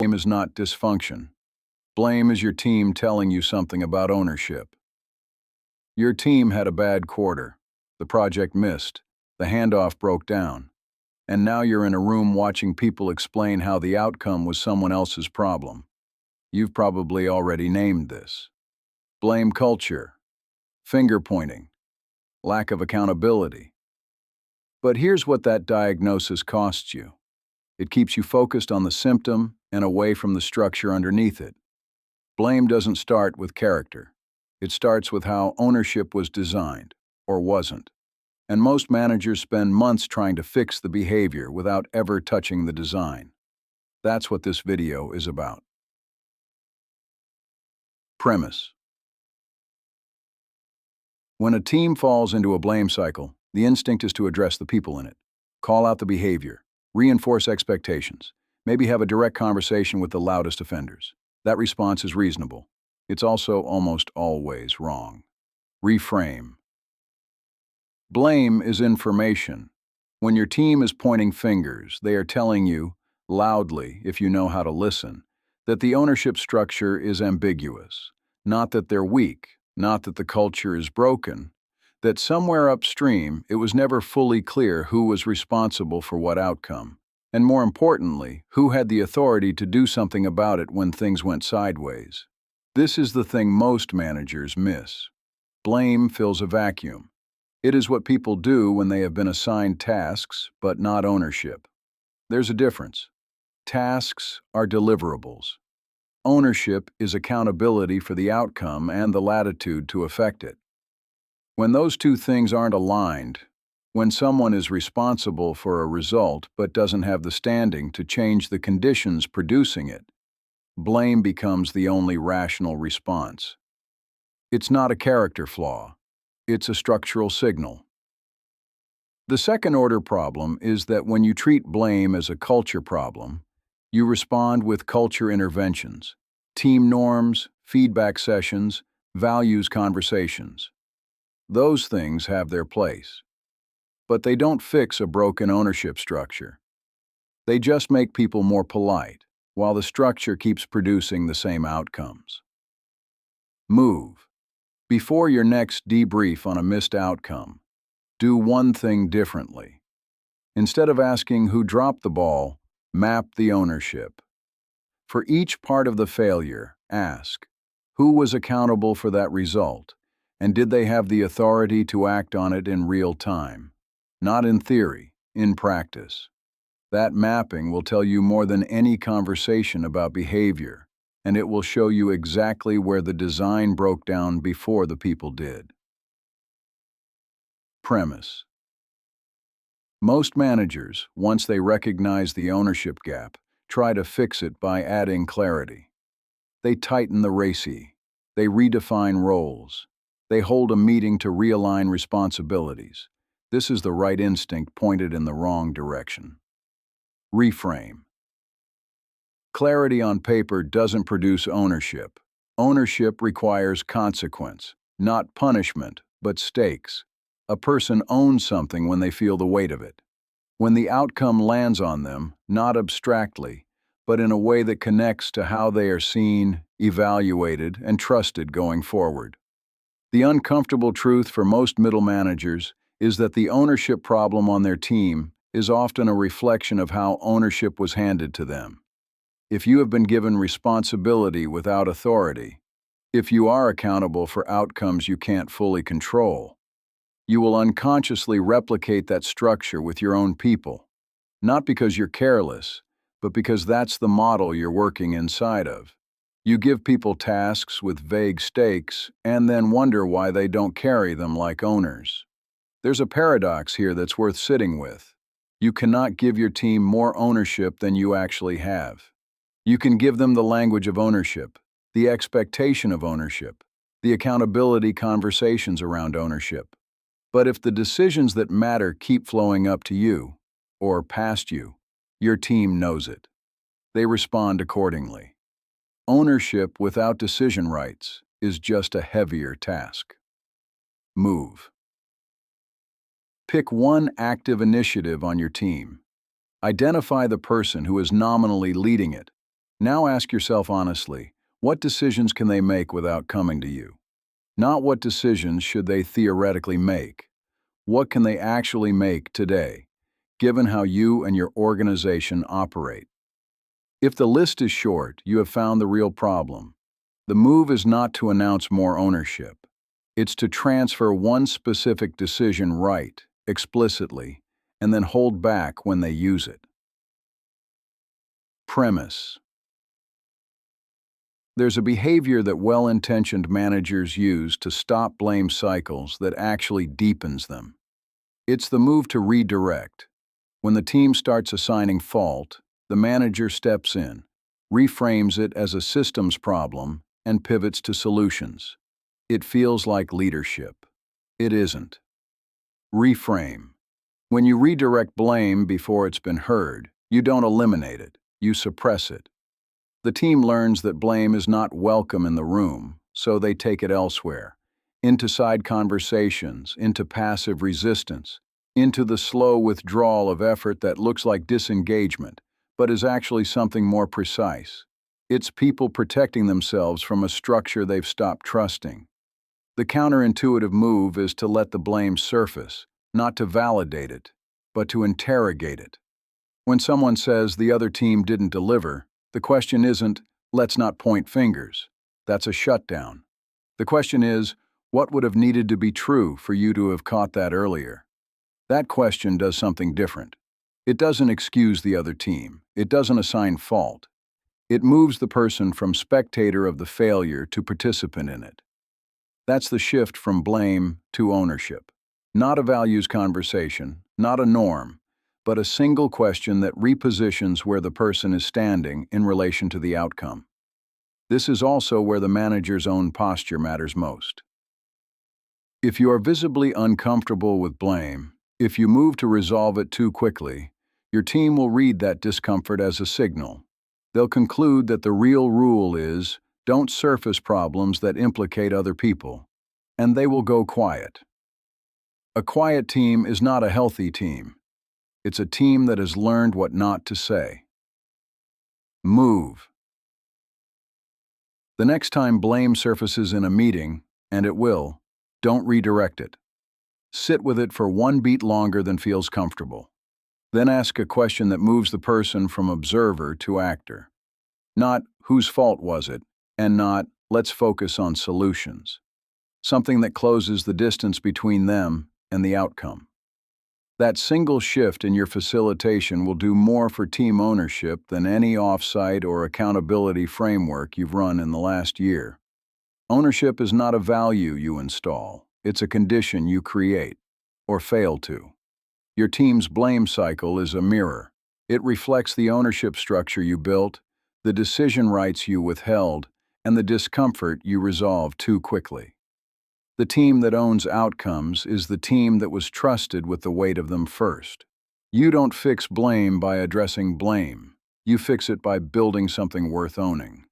Blame is not dysfunction. Blame is your team telling you something about ownership. Your team had a bad quarter. The project missed. The handoff broke down. And now you're in a room watching people explain how the outcome was someone else's problem. You've probably already named this. Blame culture, finger pointing, lack of accountability. But here's what that diagnosis costs you. It keeps you focused on the symptom and away from the structure underneath it. Blame doesn't start with character. It starts with how ownership was designed, or wasn't. And most managers spend months trying to fix the behavior without ever touching the design. That's what this video is about. Premise. When a team falls into a blame cycle, the instinct is to address the people in it. Call out the behavior, reinforce expectations, maybe have a direct conversation with the loudest offenders. That response is reasonable. It's also almost always wrong. Reframe. Blame is information. When your team is pointing fingers, they are telling you, loudly, if you know how to listen, that the ownership structure is ambiguous. Not that they're weak, not that the culture is broken, that somewhere upstream it was never fully clear who was responsible for what outcome, and more importantly, who had the authority to do something about it when things went sideways. This is the thing most managers miss. Blame fills a vacuum. It is what people do when they have been assigned tasks, but not ownership. There's a difference. Tasks are deliverables. Ownership is accountability for the outcome and the latitude to affect it. When those two things aren't aligned, when someone is responsible for a result but doesn't have the standing to change the conditions producing it, blame becomes the only rational response. It's not a character flaw. It's a structural signal. The second-order problem is that when you treat blame as a culture problem, you respond with culture interventions, team norms, feedback sessions, values conversations. Those things have their place. But they don't fix a broken ownership structure. They just make people more polite, while the structure keeps producing the same outcomes. Move. Before your next debrief on a missed outcome, do one thing differently. Instead of asking who dropped the ball, map the ownership. For each part of the failure, ask, who was accountable for that result, and did they have the authority to act on it in real time? Not in theory, in practice. That mapping will tell you more than any conversation about behavior, and it will show you exactly where the design broke down before the people did. Premise. Most managers, once they recognize the ownership gap, try to fix it by adding clarity. They tighten the RACI. They redefine roles. They hold a meeting to realign responsibilities. This is the right instinct pointed in the wrong direction. Reframe. Clarity on paper doesn't produce ownership. Ownership requires consequence, not punishment, but stakes. A person owns something when they feel the weight of it. When the outcome lands on them, not abstractly, but in a way that connects to how they are seen, evaluated, and trusted going forward. The uncomfortable truth for most middle managers is that the ownership problem on their team is often a reflection of how ownership was handed to them. If you have been given responsibility without authority, if you are accountable for outcomes you can't fully control, you will unconsciously replicate that structure with your own people, not because you're careless, but because that's the model you're working inside of. You give people tasks with vague stakes and then wonder why they don't carry them like owners. There's a paradox here that's worth sitting with. You cannot give your team more ownership than you actually have. You can give them the language of ownership, the expectation of ownership, the accountability conversations around ownership. But if the decisions that matter keep flowing up to you, or past you, your team knows it. They respond accordingly. Ownership without decision rights is just a heavier task. Move. Pick one active initiative on your team. Identify the person who is nominally leading it. Now ask yourself honestly, what decisions can they make without coming to you? Not what decisions should they theoretically make. What can they actually make today, given how you and your organization operate? If the list is short, you have found the real problem. The move is not to announce more ownership. It's to transfer one specific decision right, explicitly, and then hold back when they use it. Premise. There's a behavior that well-intentioned managers use to stop blame cycles that actually deepens them. It's the move to redirect. When the team starts assigning fault, the manager steps in, reframes it as a systems problem, and pivots to solutions. It feels like leadership. It isn't. Reframe. When you redirect blame before it's been heard, you don't eliminate it, you suppress it. The team learns that blame is not welcome in the room, so they take it elsewhere, into side conversations, into passive resistance, into the slow withdrawal of effort that looks like disengagement, but is actually something more precise. It's people protecting themselves from a structure they've stopped trusting. The counterintuitive move is to let the blame surface, not to validate it, but to interrogate it. When someone says the other team didn't deliver, the question isn't, let's not point fingers. That's a shutdown. The question is, what would have needed to be true for you to have caught that earlier? That question does something different. It doesn't excuse the other team. It doesn't assign fault. It moves the person from spectator of the failure to participant in it. That's the shift from blame to ownership. Not a values conversation, not a norm, but a single question that repositions where the person is standing in relation to the outcome. This is also where the manager's own posture matters most. If you are visibly uncomfortable with blame, if you move to resolve it too quickly, your team will read that discomfort as a signal. They'll conclude that the real rule is, don't surface problems that implicate other people, and they will go quiet. A quiet team is not a healthy team. It's a team that has learned what not to say. Move. The next time blame surfaces in a meeting, and it will, don't redirect it. Sit with it for one beat longer than feels comfortable. Then ask a question that moves the person from observer to actor. Not, whose fault was it? And not, let's focus on solutions. Something that closes the distance between them and the outcome. That single shift in your facilitation will do more for team ownership than any off-site or accountability framework you've run in the last year. Ownership is not a value you install, it's a condition you create, or fail to. Your team's blame cycle is a mirror. It reflects the ownership structure you built, the decision rights you withheld, and the discomfort you resolved too quickly. The team that owns outcomes is the team that was trusted with the weight of them first. You don't fix blame by addressing blame. You fix it by building something worth owning.